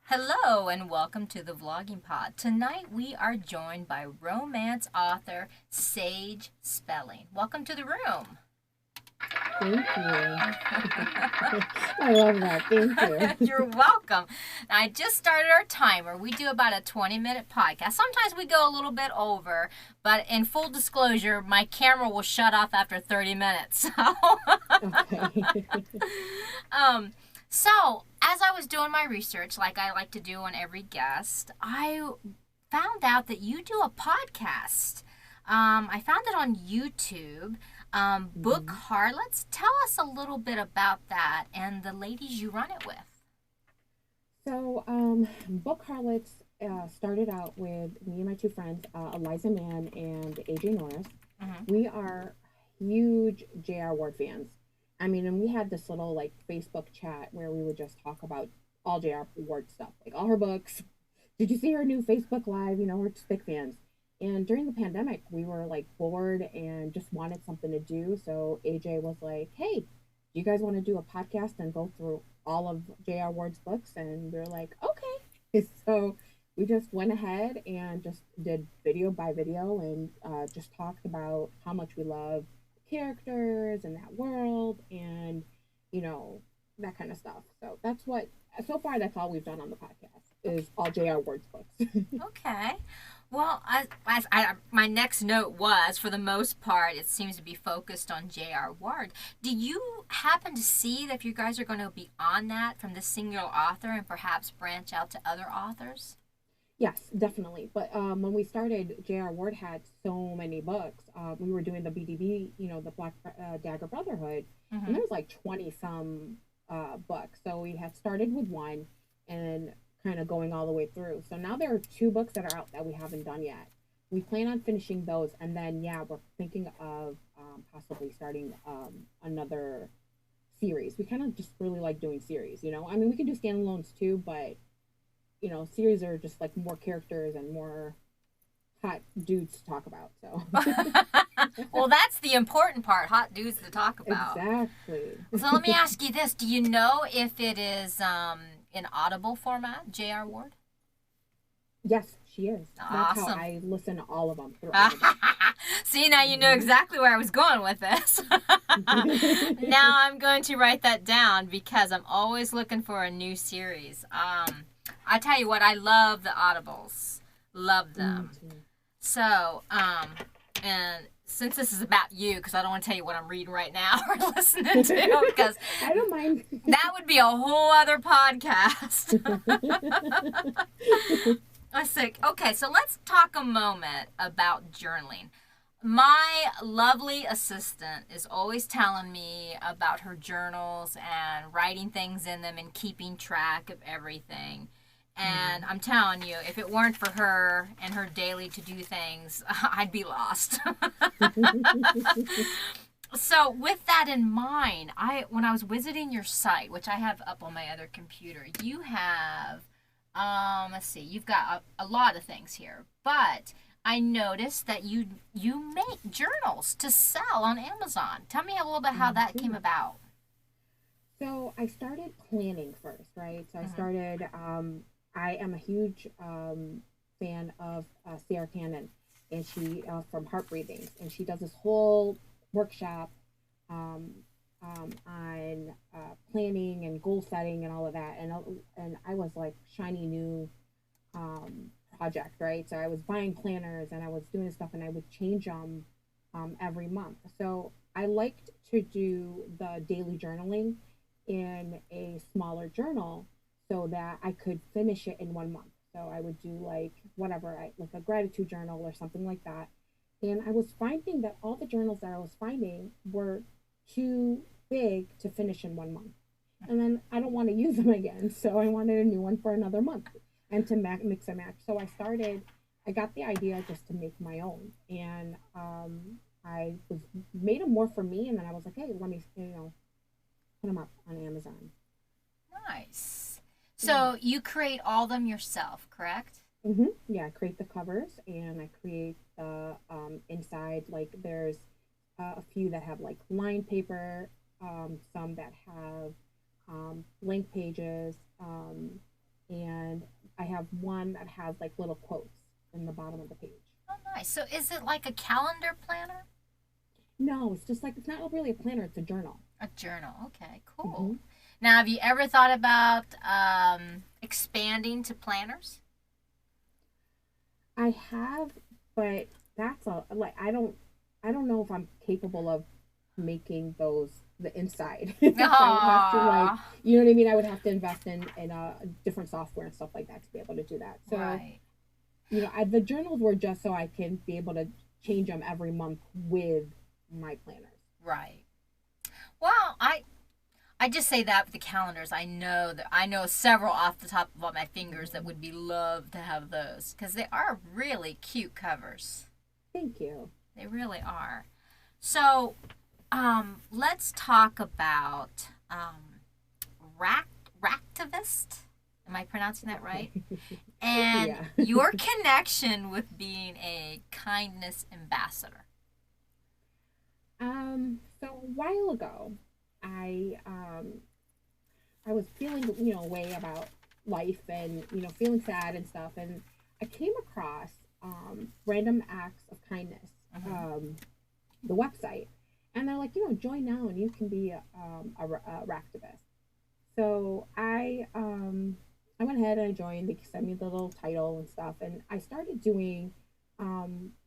Hello and welcome to the Vlogging Pod. Tonight we are joined by romance author Sage Spelling. Welcome to the room. Thank you. I love that. Thank you. You're welcome. I just started our timer. We do about a 20-minute podcast. Sometimes we go a little bit over, but in full disclosure, my camera will shut off after 30 minutes. Okay. So, as I was doing my research, like I like to do on every guest, I found out that you do a podcast. I found it on YouTube. Book Harlots. Tell us a little bit about that and the ladies you run it with. So, Book Harlots started out with me and my two friends, Eliza Mann and AJ Norris. We are huge J.R. Ward fans. I mean, and we had this little like Facebook chat where we would just talk about all J.R. Ward stuff, like all her books. Did you see her new Facebook Live? We're just big fans. And during the pandemic, we were like bored and just wanted something to do. So AJ was like, "Hey, do you guys want to do a podcast and go through all of J.R. Ward's books?" And we were like, "Okay." So we just went ahead and just did video by video and just talked about how much we love characters and that world and that kind of stuff. So so far that's all we've done on the podcast is all J.R. Ward's books. Okay. Well, my next note was, for the most part, it seems to be focused on J.R. Ward. Do you happen to see that if you guys are going to be on that from the singular author and perhaps branch out to other authors? Yes, definitely. But when we started, J.R. Ward had so many books. We were doing the BDB, the Black Dagger Brotherhood, and there was like 20 some books. So we had started with one and kind of going all the way through. So now there are two books that are out that we haven't done yet. We plan on finishing those, and then we're thinking of possibly starting another series. We kind of just really like doing series. I mean, we can do standalones too, but series are just like more characters and more hot dudes to talk about. So Well, that's the important part, hot dudes to talk about. Exactly. So let me ask you this. Do you know if it is in Audible format, J.R. Ward? Yes, she is. Awesome. That's how I listen to all of them. See, now you know exactly where I was going with this. Now I'm going to write that down because I'm always looking for a new series. I tell you what, I love the Audibles. Love them. So, and since this is about you, because I don't want to tell you what I'm reading right now or listening to, because I don't mind. That would be a whole other podcast. I was like, okay, so let's talk a moment about journaling. My lovely assistant is always telling me about her journals and writing things in them and keeping track of everything. And I'm telling you, if it weren't for her and her daily to-do things, I'd be lost. So with that in mind, when I was visiting your site, which I have up on my other computer, you have, let's see, you've got a lot of things here. But I noticed that you make journals to sell on Amazon. Tell me a little bit how that came about. So I started planning first, right? So I started, I am a huge fan of Sarah Cannon, and she from Heart Breathing, and she does this whole workshop on planning and goal setting and all of that, and I was like shiny new project, right? So I was buying planners and I was doing stuff, and I would change them every month. So I liked to do the daily journaling in a smaller journal so that I could finish it in 1 month. So I would do like like a gratitude journal or something like that. And I was finding that all the journals that I was finding were too big to finish in 1 month. And then I don't want to use them again. So I wanted a new one for another month and to mix and match. So I got the idea just to make my own. And I made them more for me. And then I was like, hey, let me, put them up on Amazon. Nice. So you create all them yourself, correct? Yeah, I create the covers and I create the inside. Like there's a few that have like lined paper, some that have blank pages, and I have one that has like little quotes in the bottom of the page. Oh, nice. So is it like a calendar planner? No, it's just like, it's not really a planner, it's a journal. A journal. Okay, cool. Now, have you ever thought about expanding to planners? I have, but that's a like I don't know if I'm capable of making those the inside. I would have to like, Aww. you know what I mean? I would have to invest in different software and stuff like that to be able to do that. So, Right. the journals were just so I can be able to change them every month with my planners. Right. Well, I just say that with the calendars. I know several off the top of my fingers that would be love to have those because they are really cute covers. Thank you. They really are. So, let's talk about Racktivist. Am I pronouncing that right? And Yeah. your connection with being a kindness ambassador. So a while ago, I was feeling, a way about life and, feeling sad and stuff. And I came across Random Acts of Kindness, the website. And they're like, join now and you can be a Ractivist. So I went ahead and I joined. They sent me the little title and stuff. And I started doing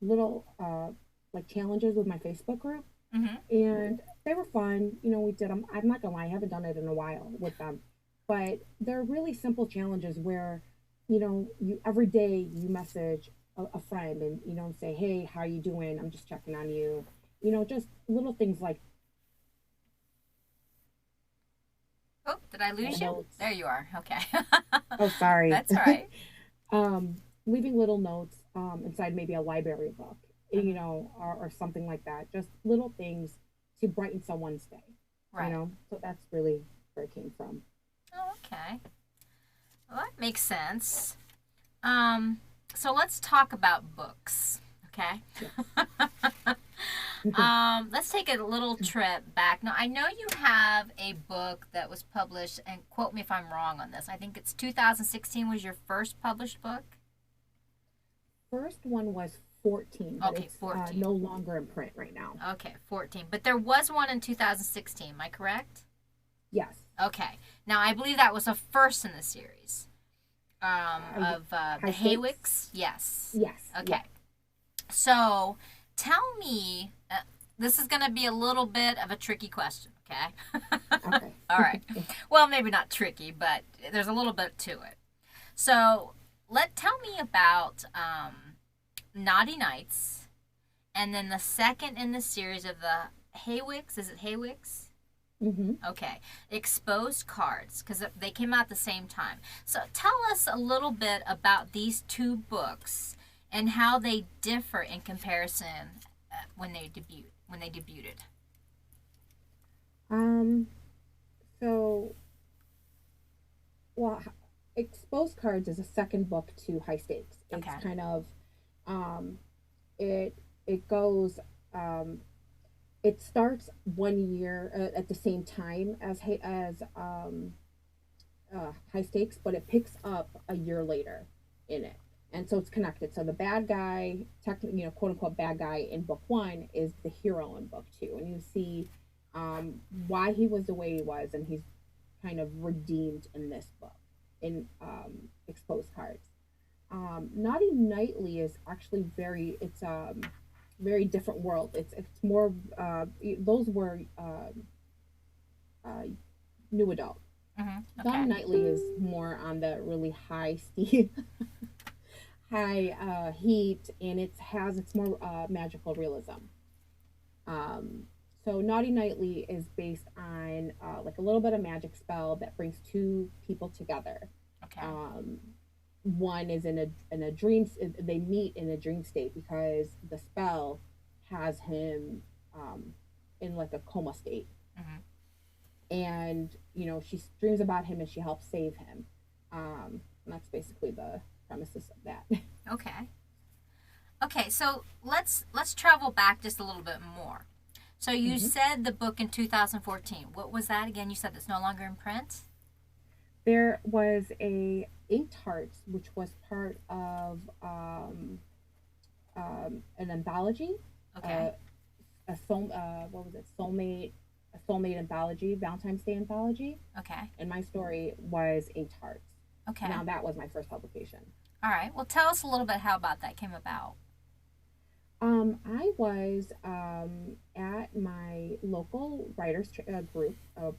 little like challenges with my Facebook group. And they were fun. We did them. I'm not gonna lie, I haven't done it in a while with them, but they're really simple challenges where, you every day you message a friend and say, hey, how are you doing? I'm just checking on you. Just little things like. Oh, did I lose you? Notes. There you are. Okay. Oh, sorry. That's all right. Leaving little notes inside maybe a library book, or something like that. Just little things to brighten someone's day. Right. So that's really where it came from. Oh, okay. Well, that makes sense. So let's talk about books, okay? Yes. Let's take a little trip back. Now, I know you have a book that was published, and quote me if I'm wrong on this. I think it's 2016 was your first published book. First one was 14, but Okay, it's 14. no longer in print right now. Okay, 14. But there was one in 2016, am I correct? Yes. Okay. Now, I believe that was a first in the series of the Haywicks. Yes. Yes. Okay. Yeah. So, tell me, this is going to be a little bit of a tricky question, okay? Okay. All right. Well, maybe not tricky, but there's a little bit to it. So, tell me about Naughty Nights, and then the second in the series of the Haywicks. Is it Haywicks? Okay. Exposed Cards, because they came out at the same time. So tell us a little bit about these two books and how they differ in comparison when they debuted. So, well, Exposed Cards is a second book to High Stakes. It's Okay. kind of, it goes, it starts 1 year at the same time as High Stakes, but it picks up a year later in it, and so it's connected. So the bad guy, technically, quote unquote bad guy in book one is the hero in book two, and you see why he was the way he was, and he's kind of redeemed in this book in Exposed Cards. Naughty Nightly is actually it's very different world. It's more those were new adult. Okay. Naughty Nightly is more on the really high steam, high heat, and it's more magical realism. So Naughty Nightly is based on like a little bit of magic spell that brings two people together. Okay. One is in a dream. They meet in a dream state because the spell has him in like a coma state, and she dreams about him and she helps save him. And that's basically the premises of that. Okay. Okay, so let's travel back just a little bit more. So you said the book in 2014. What was that again? You said it's no longer in print? There was it Inked Hearts, which was part of an anthology, Okay. what was it, a Soulmate anthology, Valentine's Day anthology, Okay. and my story was Inked Hearts. Okay. Now that was my first publication. All right. Well, tell us a little bit how about that came about. I was at my local writers group of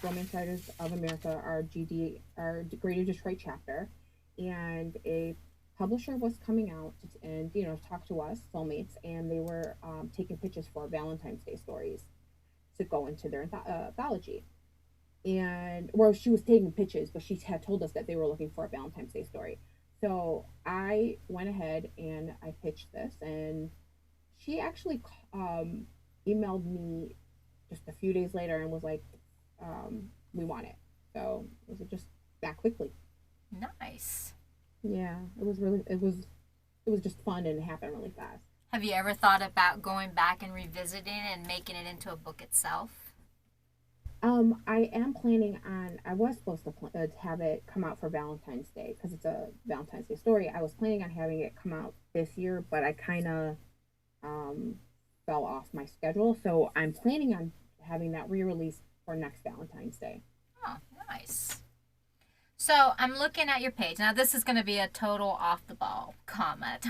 Romance Writers of America, our GD, our Greater Detroit chapter, and a publisher was coming out and talk to us soulmates, and they were taking pitches for Valentine's Day stories to go into their anthology. And well, she was taking pitches, but she had told us that they were looking for a Valentine's Day story. So I went ahead and I pitched this, and she actually emailed me just a few days later and was like, "We want it." So it was just that quickly. Nice. Yeah, it was just fun and it happened really fast. Have you ever thought about going back and revisiting and making it into a book itself? I am planning on. I was supposed to have it come out for Valentine's Day because it's a Valentine's Day story. I was planning on having it come out this year, but I kind of um, fell off my schedule. So I'm planning on having that re-released for next Valentine's Day. Oh, nice. So I'm looking at your page. Now, this is going to be a total off the ball comment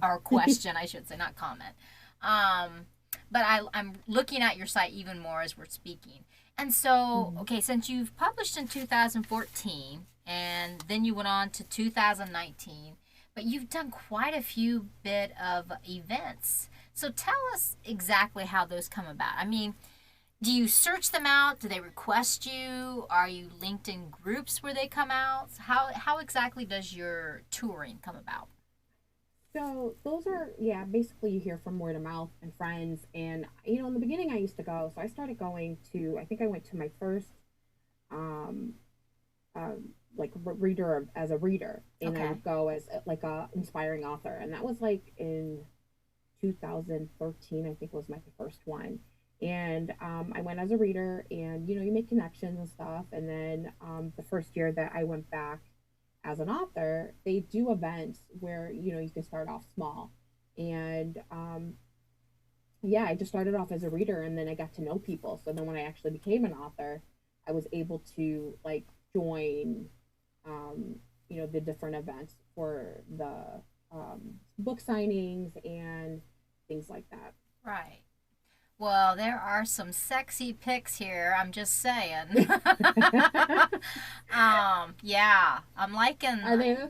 or question, I should say, not comment. Um, but I'm looking at your site even more as we're speaking. And so, okay, since you've published in 2014 and then you went on to 2019, but you've done quite a few bit of events. So tell us exactly how those come about. I mean, do you search them out? Do they request you? Are you linked in groups where they come out? How exactly does your touring come about? So those are, yeah, basically you hear from word of mouth and friends. And in the beginning I used to go. So I started going to. I think I went to my first um like reader as a reader, and I Okay. would go as like a inspiring author, and that was like in 2013. I think was my first one. And I went as a reader, and you make connections and stuff. And then the first year that I went back as an author, they do events where you can start off small. And yeah, I just started off as a reader, and then I got to know people. So then when I actually became an author, I was able to like join um, the different events for the book signings and things like that. Right. Well, there are some sexy pics here. I'm just saying. Yeah, I'm liking. Are they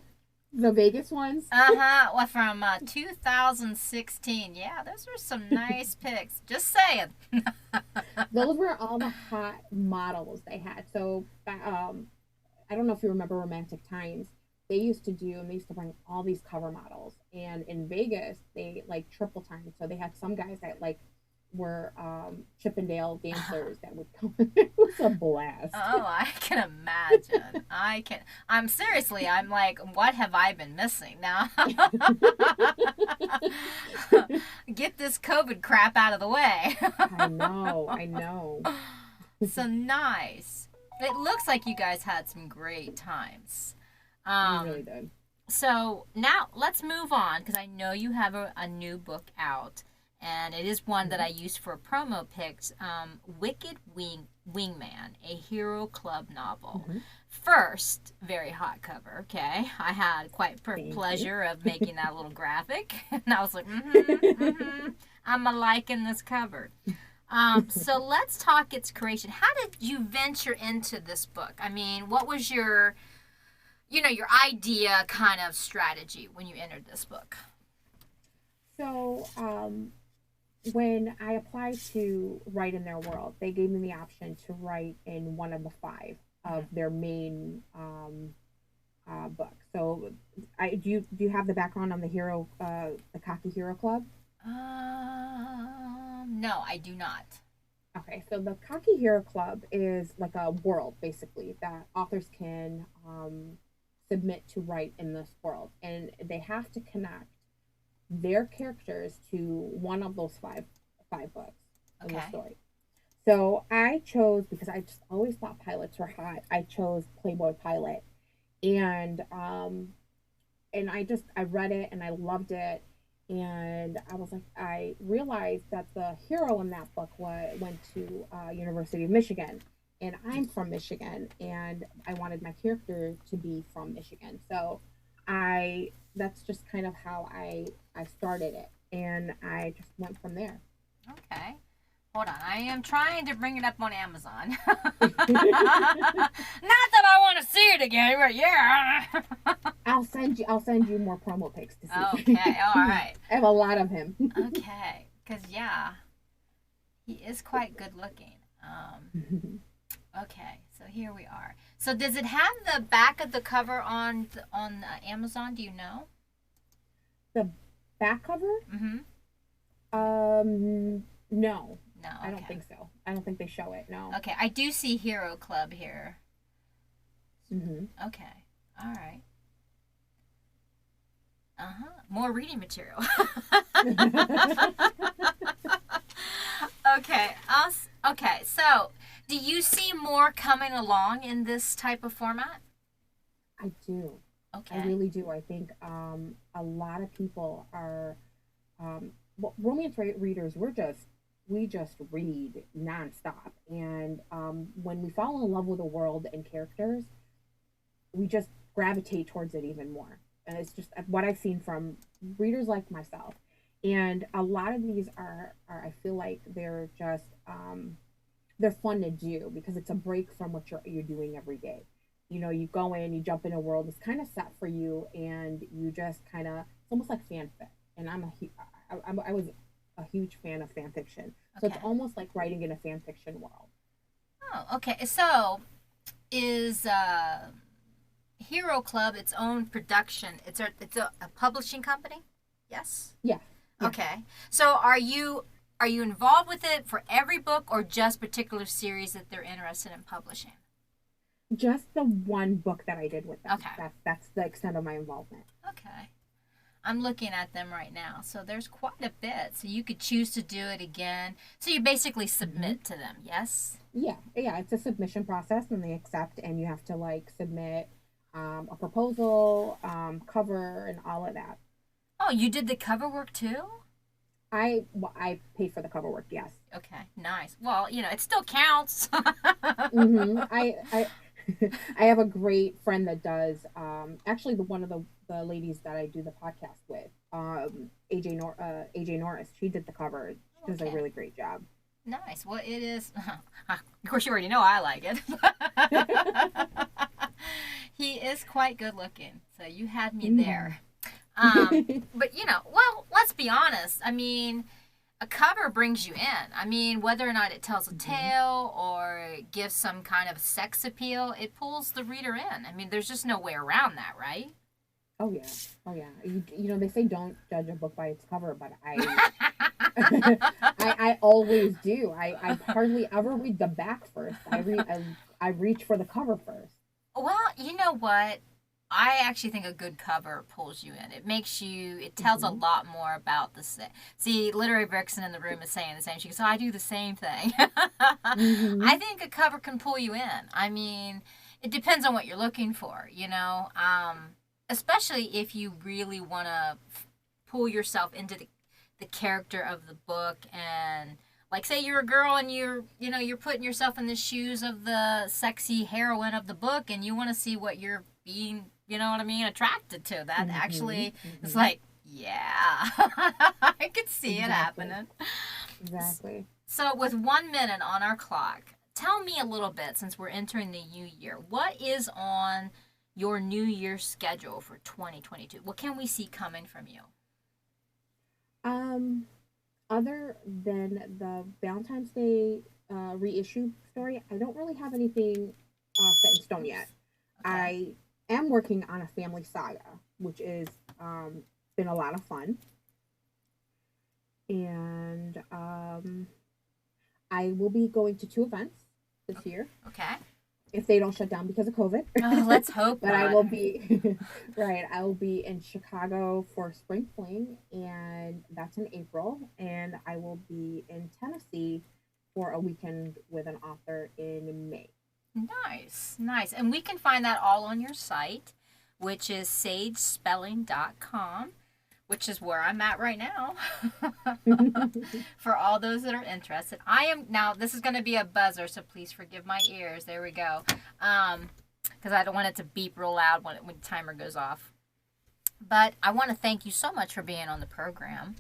the Vegas ones? Well, from 2016. Yeah, those are some nice pics. Just saying. Those were all the hot models they had. So I don't know if you remember Romantic Times. They used to bring all these cover models. And in Vegas, they like triple time. So they had some guys that like were Chippendale dancers that would come. It was a blast. Oh, I can imagine. I can. I'm seriously. I'm like, what have I been missing now? Get this COVID crap out of the way. I know, I know. So nice. It looks like you guys had some great times. We really did. So now let's move on because I know you have a new book out, and it is one that I used for a promo pics. Wicked Wingman, a Hero Club novel. Mm-hmm. First, very hot cover. Okay, I had quite Thank pleasure of making that little graphic, and I was like, I'm a liking this cover. So let's talk its creation. How did you venture into this book? I mean, what was your idea kind of strategy when you entered this book? So, when I applied to write in their world, they gave me the option to write in one of the five of their main books. So, do you have the background on the Cocky Hero Club? No, I do not. Okay, so the Cocky Hero Club is like a world basically that authors can submit to write in this world, and they have to connect their characters to one of those five books in the story. So I chose, because I just always thought pilots were hot, I chose Playboy Pilot. And I read it and I loved it, and I was like, I realized that the hero in that book went to University of Michigan, and I'm from Michigan, and I wanted my character to be from Michigan. So I that's just kind of how I started it, and I just went from there. Okay. Hold on. I am trying to bring it up on Amazon. Not that I want to see it again, but yeah. I'll send you more promo pics to see. Okay. All right. I have a lot of him. Okay. Because, yeah, he is quite good looking. Okay. So here we are. So does it have the back of the cover on Amazon? Do you know? The back cover? Mm-hmm. No. No. Okay. I don't think so. I don't think they show it. No. Okay. I do see Hero Club here. Mm-hmm. Okay. All right. More reading material. Okay. Okay. So, do you see more coming along in this type of format? I do. Okay. I really do. I think a lot of people are well, romance readers. We just read nonstop, and when we fall in love with a world and characters, we just gravitate towards it even more. And it's just what I've seen from readers like myself. And a lot of these are I feel like they're fun to do because it's a break from what you're doing every day. You know, you go in, you jump in a world that's kind of set for you, and you just kind of it's almost like fanfic. And I was a huge fan of fan fiction, so Okay. it's almost like writing in a fan fiction world. Oh, okay. So, is Hero Club its own production? It's a publishing company? Yes. Yeah, yeah. Okay. So, are you involved with it for every book or just particular series that they're interested in publishing? Just the one book that I did with them. Okay. That's the extent of my involvement. Okay. I'm looking at them right now. So there's quite a bit. So you could choose to do it again. So you basically Mm-hmm. submit to them, yes? Yeah, yeah. It's a submission process, and they accept, and you have to like submit a proposal, cover, and all of that. Oh, you did the cover work too? I paid for the cover work. Yes. Okay, nice. Well, it still counts. I I have a great friend that does actually the one of the ladies that I do the podcast with, AJ Norris. She did the cover. She does a Okay, really great job. nice. Well, it is. Of course, you already know I like it. He is quite good looking, so you had me Mhm. there. But well, let's be honest. I mean, a cover brings you in. I mean, whether or not it tells a Mhm. tale or gives some kind of sex appeal, it pulls the reader in. I mean, there's just no way around that, right? Oh yeah, oh yeah. You know they say don't judge a book by its cover, but I always do. I hardly ever read the back first. I reach for the cover first. Well, you know what? I actually think a good cover pulls you in. It tells a Hmm. lot more about the set. See, Literary Vixen in the room is saying the same. She goes, so I do the same thing. Hmm. I think a cover can pull you in. I mean, it depends on what you're looking for, especially if you really want to pull yourself into the character of the book and like say you're a girl and you're putting yourself in the shoes of the sexy heroine of the book and you want to see what you're being what I mean attracted to that Hmm. actually it's Hmm. like yeah I could see it Exactly. happening. Exactly. So with 1 minute on our clock, tell me a little bit since we're entering the new year, what is on your new year schedule for 2022? What can we see coming from you? Um, Other than the Valentine's Day reissue story, I don't really have anything set in stone yet. Okay. I am working on a family saga, which is been a lot of fun, and I will be going to two events this year Okay. if they don't shut down because of COVID. Oh, let's hope But I not. will be right. I will be in Chicago for Spring Fling, and that's in April. And I will be in Tennessee for a weekend with an author in May. Nice, nice. And we can find that all on your site, which is sagespelling.com, which is where I'm at right now. For all those that are interested. Now this is going to be a buzzer, so please forgive my ears. There we go. Because I don't want it to beep real loud when the timer goes off. But I want to thank you so much for being on the program.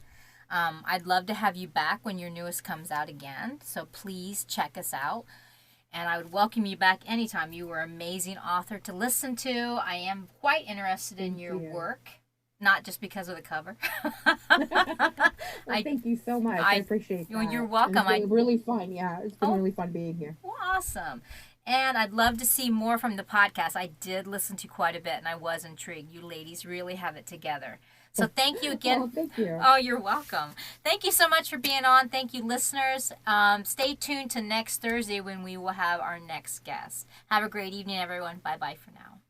I'd love to have you back when your newest comes out again. So please check us out. And I would welcome you back anytime. You were an amazing author to listen to. I am quite interested in your work, not just because of the cover. Thank you so much. I appreciate that. You're welcome. It's been really fun. Yeah, it's been really fun being here. Well, awesome. And I'd love to see more from the podcast. I did listen to quite a bit, and I was intrigued. You ladies really have it together. So thank you again. Oh, thank you. Oh, you're welcome. Thank you so much for being on. Thank you, listeners. Stay tuned to next Thursday when we will have our next guest. Have a great evening, everyone. Bye-bye for now.